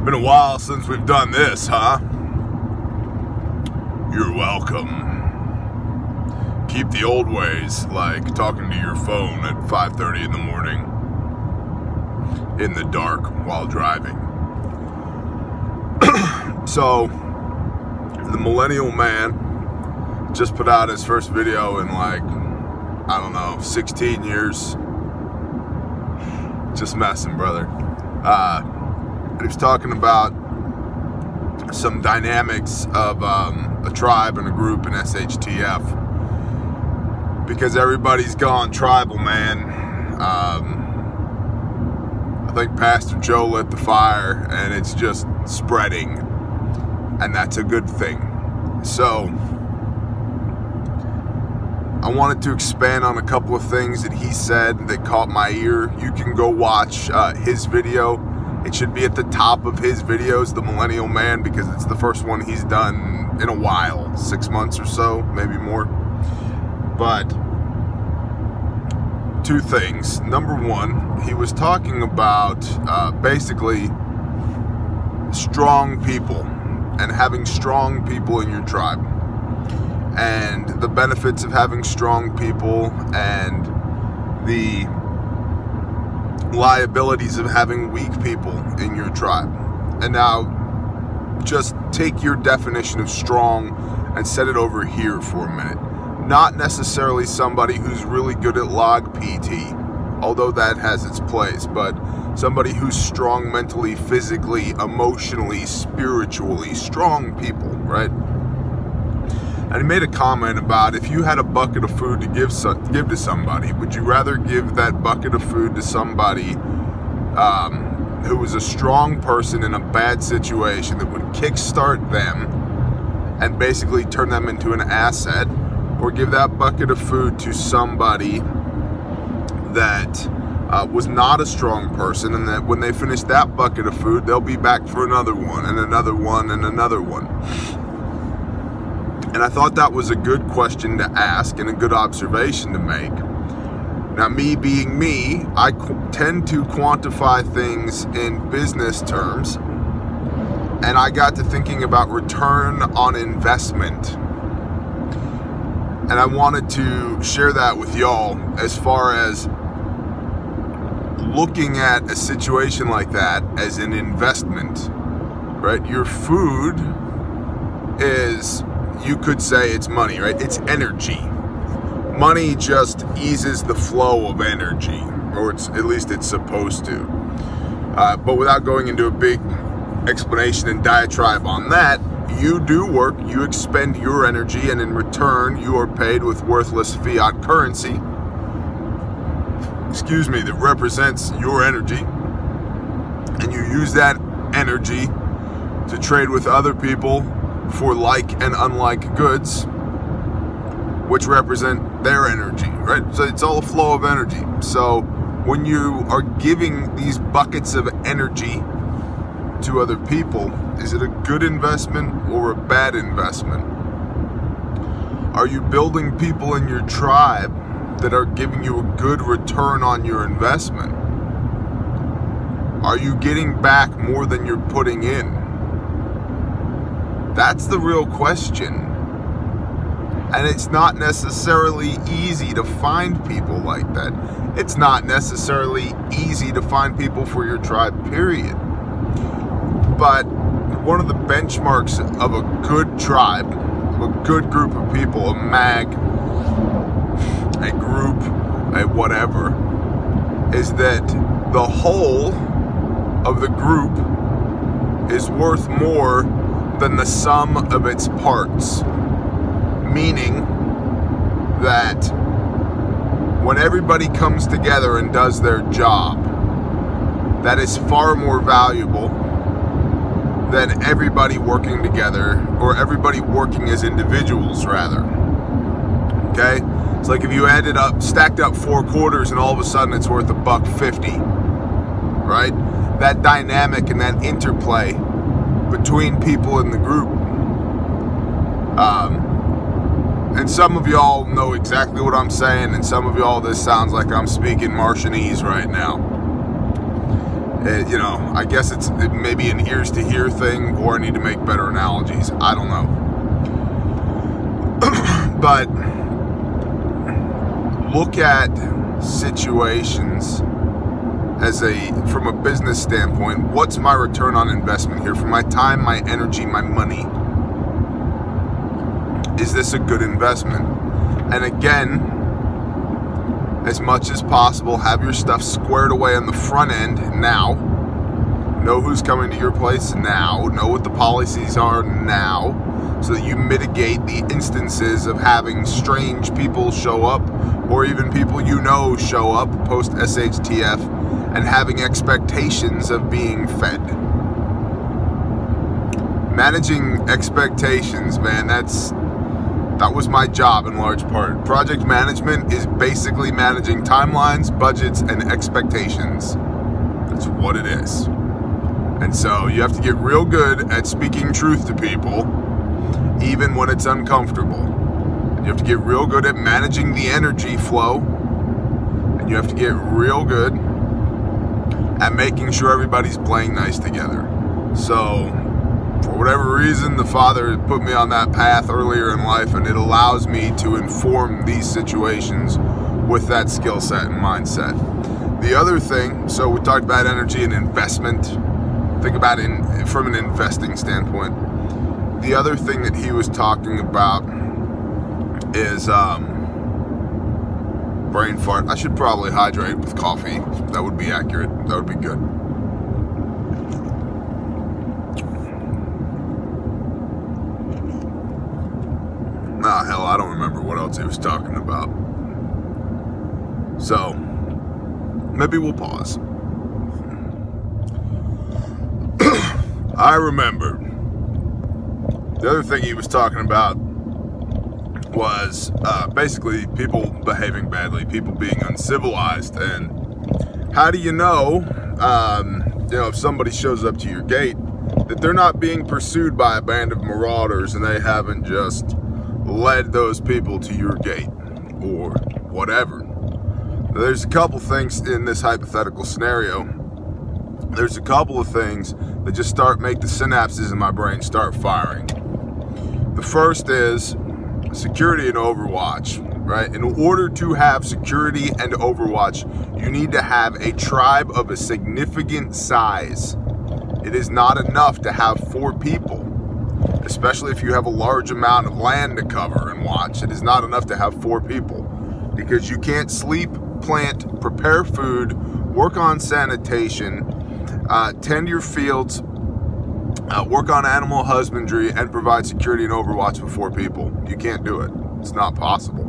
Been a while since we've done this, huh? You're welcome. Keep the old ways, like talking to your phone at 5:30 in the morning in the dark while driving. So, the Millennial Man just put out his first video in like, I don't know, 16 years. Just messing, brother. He was talking about some dynamics of a tribe and a group in SHTF, because everybody's gone tribal, man. I think Pastor Joe lit the fire and it's just spreading, and that's a good thing. So I wanted to expand on a couple of things that he said that caught my ear. You can go watch his video. It should be at the top of his videos, The Millennial Man, because it's the first one he's done in a while, 6 months or so, maybe more. But two things. Number one, he was talking about basically strong people and having strong people in your tribe, and the benefits of having strong people and the liabilities of having weak people in your tribe. And now just take your definition of strong and set it over here for a minute. Not necessarily somebody who's really good at log PT, although that has its place, but somebody who's strong mentally, physically, emotionally, spiritually, strong people, right? And he made a comment about, if you had a bucket of food to give to somebody, would you rather give that bucket of food to somebody who was a strong person in a bad situation that would kickstart them and basically turn them into an asset, or give that bucket of food to somebody that was not a strong person, and that when they finish that bucket of food, they'll be back for another one and another one and another one? And I thought that was a good question to ask and a good observation to make. Now, me being me, I tend to quantify things in business terms, and I got to thinking about return on investment. And I wanted to share that with y'all as far as looking at a situation like that as an investment, right? Your food is, you could say it's money, right? It's energy. Money just eases the flow of energy, or at least it's supposed to. But without going into a big explanation and diatribe on that, you do work, you expend your energy, and in return, you are paid with worthless fiat currency, that represents your energy, and you use that energy to trade with other people for like and unlike goods, which represent their energy, right? So it's all a flow of energy. So when you are giving these buckets of energy to other people, is it a good investment or a bad investment? Are you building people in your tribe that are giving you a good return on your investment? Are you getting back more than you're putting in? That's the real question. And it's not necessarily easy to find people like that. It's not necessarily easy to find people for your tribe, period. But one of the benchmarks of a good tribe, of a good group of people, a mag, a group, a whatever, is that the whole of the group is worth more than the sum of its parts. Meaning that when everybody comes together and does their job, that is far more valuable than everybody working together, or everybody working as individuals, rather. Okay? It's like if you stacked up 4 quarters, and all of a sudden it's worth $1.50, right? That dynamic and that interplay between people in the group. And some of y'all know exactly what I'm saying, and some of y'all, this sounds like I'm speaking Martianese right now. You know, I guess it may be an ears to hear thing, or I need to make better analogies. I don't know. But look at situations as from a business standpoint. What's my return on investment here for my time, my energy, my money? Is this a good investment? And again, as much as possible, have your stuff squared away on the front end now. Know who's coming to your place now. Know what the policies are now, so that you mitigate the instances of having strange people show up, or even people you know show up post SHTF and having expectations of being fed. Managing expectations, man, that was my job in large part. Project management is basically managing timelines, budgets, and expectations. That's what it is. And so you have to get real good at speaking truth to people, even when it's uncomfortable. You have to get real good at managing the energy flow. And you have to get real good at making sure everybody's playing nice together. So, for whatever reason, the Father put me on that path earlier in life, and it allows me to inform these situations with that skill set and mindset. The other thing, so we talked about energy and investment. Think about it from an investing standpoint. The other thing that he was talking about is brain fart. I should probably hydrate with coffee. That would be accurate. That would be good. Ah, hell, I don't remember what else he was talking about. So, maybe we'll pause. I remember. The other thing he was talking about was basically people behaving badly, people being uncivilized. And how do you know, if somebody shows up to your gate, that they're not being pursued by a band of marauders and they haven't just led those people to your gate or whatever? There's a couple things in this hypothetical scenario. There's a couple of things that just make the synapses in my brain start firing. The first is security and overwatch, right? In order to have security and overwatch, you need to have a tribe of a significant size. It is not enough to have 4 people, especially if you have a large amount of land to cover and watch. It is not enough to have 4 people, because you can't sleep, plant, prepare food, work on sanitation, tend your fields, work on animal husbandry, and provide security and overwatch with 4 people. You can't do it. It's not possible.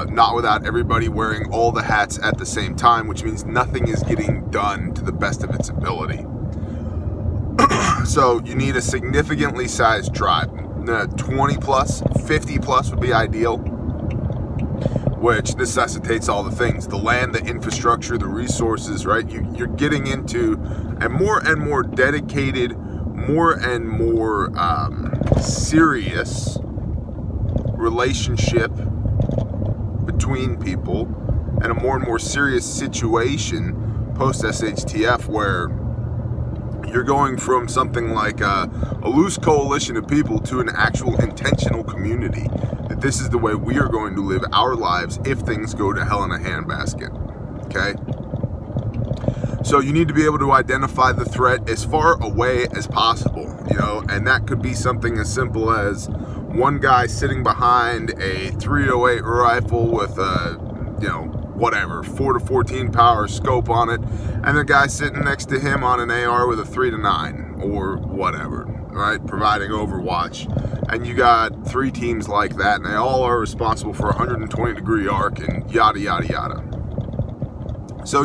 Not without everybody wearing all the hats at the same time, which means nothing is getting done to the best of its ability. So you need a significantly sized tribe. 20 plus, 50 plus would be ideal, which necessitates all the things: the land, the infrastructure, the resources, right? You're getting into a more and more dedicated, more and more serious relationship between people, and a more and more serious situation post SHTF, where you're going from something like a loose coalition of people to an actual intentional community. That this is the way we are going to live our lives if things go to hell in a handbasket. Okay? So you need to be able to identify the threat as far away as possible, and that could be something as simple as one guy sitting behind a .308 rifle with a, whatever, 4 to 14 power scope on it, and the guy sitting next to him on an AR with a 3 to 9 or whatever, right? Providing overwatch. And you got 3 teams like that, and they all are responsible for a 120-degree arc and yada, yada, yada. So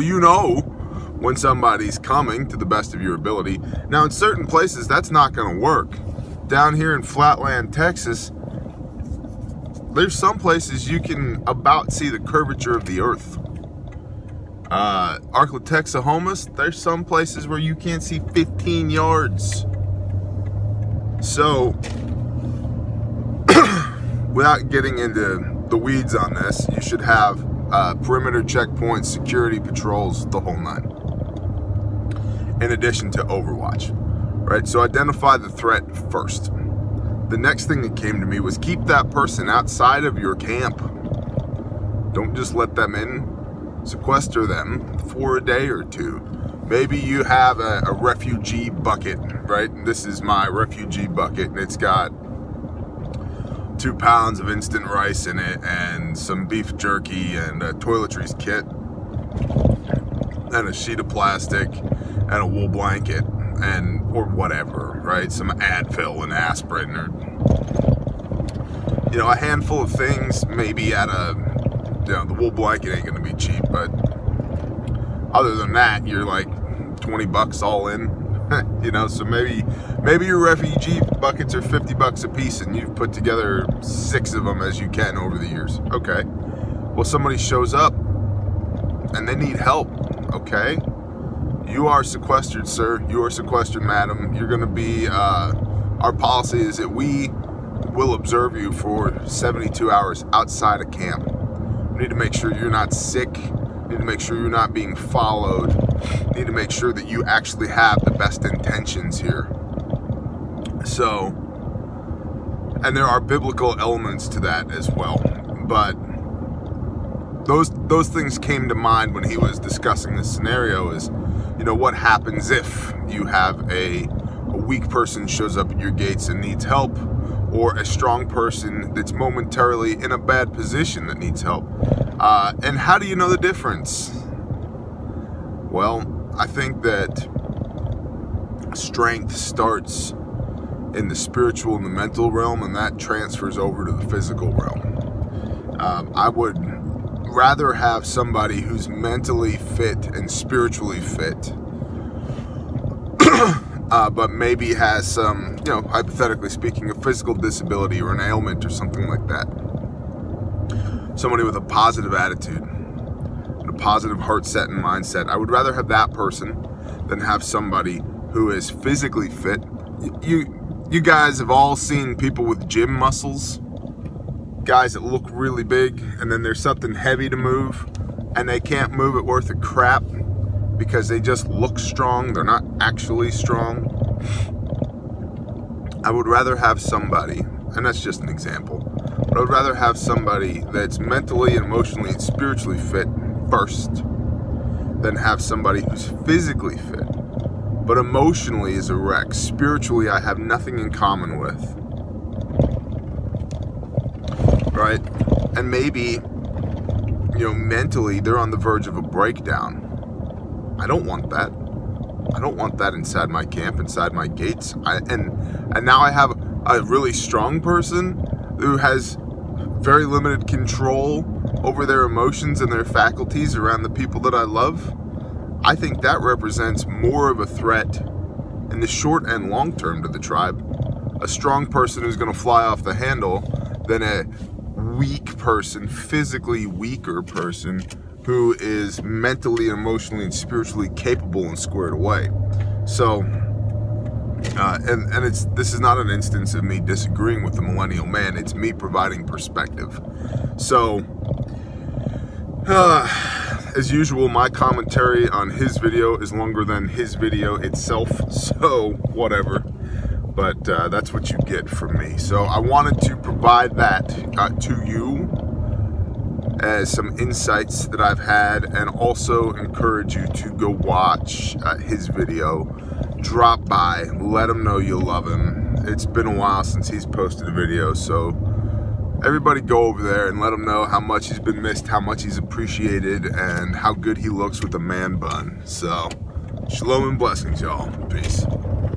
when somebody's coming to the best of your ability. Now, in certain places, that's not going to work. Down here in Flatland, Texas, there's some places you can about see the curvature of the earth. Arklatex, there's some places where you can't see 15 yards. So, without getting into the weeds on this, you should have perimeter checkpoints, security patrols, the whole 9. in addition to Overwatch, right? So identify the threat first. The next thing that came to me was keep that person outside of your camp. Don't just let them in. Sequester them for a day or two. Maybe you have a refugee bucket, right? This is my refugee bucket, and it's got 2 pounds of instant rice in it, and some beef jerky, and a toiletries kit, and a sheet of plastic, and a wool blanket, and or whatever, right? Some Advil and aspirin, or a handful of things. Maybe at the wool blanket ain't gonna be cheap, but other than that, you're like $20 all in. So maybe your refugee buckets are $50 a piece, and you've put together 6 of them as you can over the years. Okay. Well, somebody shows up and they need help. Okay. You are sequestered, sir. You are sequestered, madam. You're going to be, our policy is that we will observe you for 72 hours outside of camp. We need to make sure you're not sick. We need to make sure you're not being followed. We need to make sure that you actually have the best intentions here. So, and there are biblical elements to that as well. But those things came to mind when he was discussing this scenario is, what happens if you have a weak person shows up at your gates and needs help, or a strong person that's momentarily in a bad position that needs help. And how do you know the difference? Well, I think that strength starts in the spiritual and the mental realm, and that transfers over to the physical realm. I would rather have somebody who's mentally fit and spiritually fit, but maybe has some, hypothetically speaking, a physical disability or an ailment or something like that. Somebody with a positive attitude, and a positive heart set and mindset. I would rather have that person than have somebody who is physically fit. You guys have all seen people with gym muscles, guys that look really big, and then there's something heavy to move, and they can't move it worth a crap because they just look strong. They're not actually strong. I would rather have somebody, and that's just an example, but I would rather have somebody that's mentally and emotionally and spiritually fit first than have somebody who's physically fit, but emotionally is a wreck. Spiritually, I have nothing in common with. Right? And maybe, mentally they're on the verge of a breakdown. I don't want that. I don't want that inside my camp, inside my gates. And now I have a really strong person who has very limited control over their emotions and their faculties around the people that I love. I think that represents more of a threat in the short and long term to the tribe. A strong person who's going to fly off the handle than a weak person, physically weaker person who is mentally, emotionally, and spiritually capable and squared away. So, this is not an instance of me disagreeing with the millennial man. It's me providing perspective. So, as usual, my commentary on his video is longer than his video itself. So, whatever. But that's what you get from me. So I wanted to provide that to you as some insights that I've had, and also encourage you to go watch his video. Drop by, let him know you love him. It's been a while since he's posted a video, so everybody go over there and let him know how much he's been missed, how much he's appreciated, and how good he looks with a man bun. So, shalom and blessings, y'all. Peace.